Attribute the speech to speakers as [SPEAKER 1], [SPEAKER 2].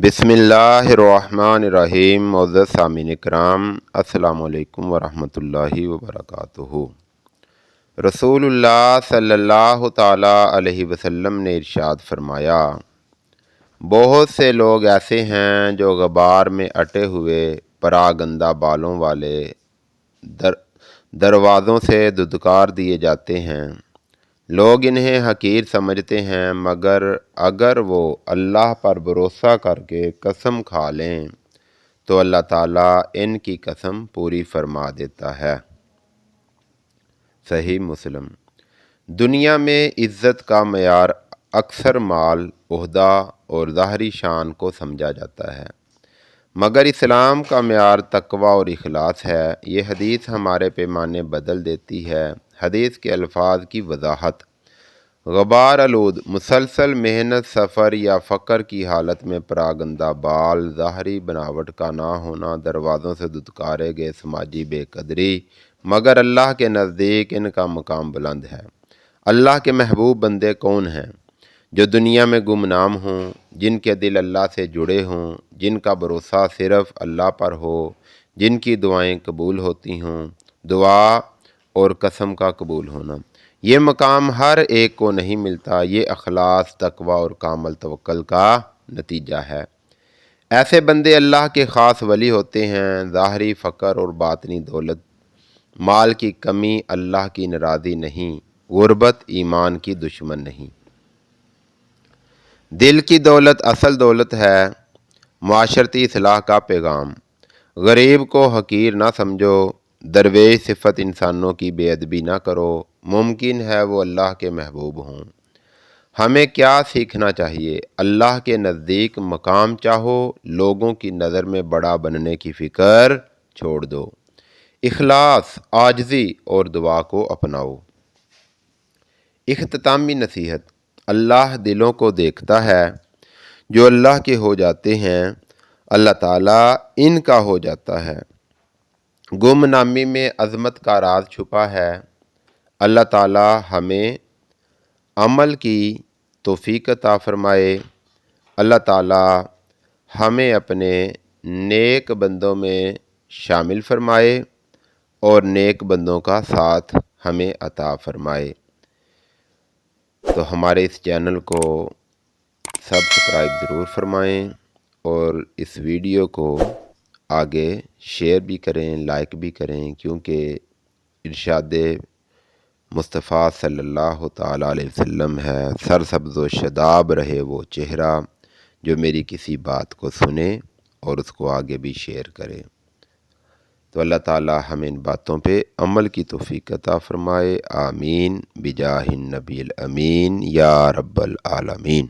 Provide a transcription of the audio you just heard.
[SPEAKER 1] بسم اللہ الرحمن الرحیم۔ معزز سامعین کرام، السلام علیکم ورحمۃ اللہ وبرکاتہ۔ رسول اللہ صلی اللہ تعالیٰ علیہ وسلم نے ارشاد فرمایا، بہت سے لوگ ایسے ہیں جو غبار میں اٹے ہوئے پراگندہ بالوں والے دروازوں سے دھتکار دیے جاتے ہیں۔ لوگ انہیں حقیر سمجھتے ہیں، مگر اگر وہ اللہ پر بھروسہ کر کے قسم کھا لیں تو اللہ تعالیٰ ان کی قسم پوری فرما دیتا ہے۔ صحیح مسلم۔ دنیا میں عزت کا معیار اکثر مال، عہدہ اور ظاہری شان کو سمجھا جاتا ہے، مگر اسلام کا معیار تقویٰ اور اخلاص ہے۔ یہ حدیث ہمارے پیمانے بدل دیتی ہے۔ حدیث کے الفاظ کی وضاحت: غبار آلود، مسلسل محنت، سفر یا فقر کی حالت میں پراگندہ بال، ظاہری بناوٹ کا نہ ہونا، دروازوں سے دھتکارے گئے سماجی بے قدری، مگر اللہ کے نزدیک ان کا مقام بلند ہے۔ اللہ کے محبوب بندے کون ہیں؟ جو دنیا میں گمنام ہوں، جن کے دل اللہ سے جڑے ہوں، جن کا بھروسہ صرف اللہ پر ہو، جن کی دعائیں قبول ہوتی ہوں۔ دعا اور قسم کا قبول ہونا، یہ مقام ہر ایک کو نہیں ملتا۔ یہ اخلاص، تقویٰ اور کامل توکل کا نتیجہ ہے۔ ایسے بندے اللہ کے خاص ولی ہوتے ہیں۔ ظاہری فقر اور باطنی دولت، مال کی کمی اللہ کی ناراضی نہیں، غربت ایمان کی دشمن نہیں۔ دل کی دولت اصل دولت ہے۔ معاشرتی اصلاح کا پیغام: غریب کو حقیر نہ سمجھو، درویش صفت انسانوں کی بے ادبی نہ کرو، ممکن ہے وہ اللہ کے محبوب ہوں۔ ہمیں کیا سیکھنا چاہیے؟ اللہ کے نزدیک مقام چاہو، لوگوں کی نظر میں بڑا بننے کی فکر چھوڑ دو۔ اخلاص، عاجزی اور دعا کو اپناؤ۔ اختتامی نصیحت: اللہ دلوں کو دیکھتا ہے۔ جو اللہ کے ہو جاتے ہیں، اللہ تعالیٰ ان کا ہو جاتا ہے۔ گم نامی میں عظمت کا راز چھپا ہے۔ اللہ تعالیٰ ہمیں عمل کی توفیق عطا فرمائے۔ اللہ تعالیٰ ہمیں اپنے نیک بندوں میں شامل فرمائے اور نیک بندوں کا ساتھ ہمیں عطا فرمائے۔ تو ہمارے اس چینل کو سبسکرائب ضرور فرمائیں اور اس ویڈیو کو آگے شیئر بھی کریں، لائک بھی کریں، کیونکہ ارشاد مصطفیٰ صلی اللہ تعالیٰ علیہ وسلم ہے، سرسبز و شاداب رہے وہ چہرہ جو میری کسی بات کو سنے اور اس کو آگے بھی شیئر کرے۔ تو اللہ تعالیٰ ہمیں ان باتوں پہ عمل کی توفیق عطا فرمائے۔ آمین بجاہ النبی الامین یا رب العالمین۔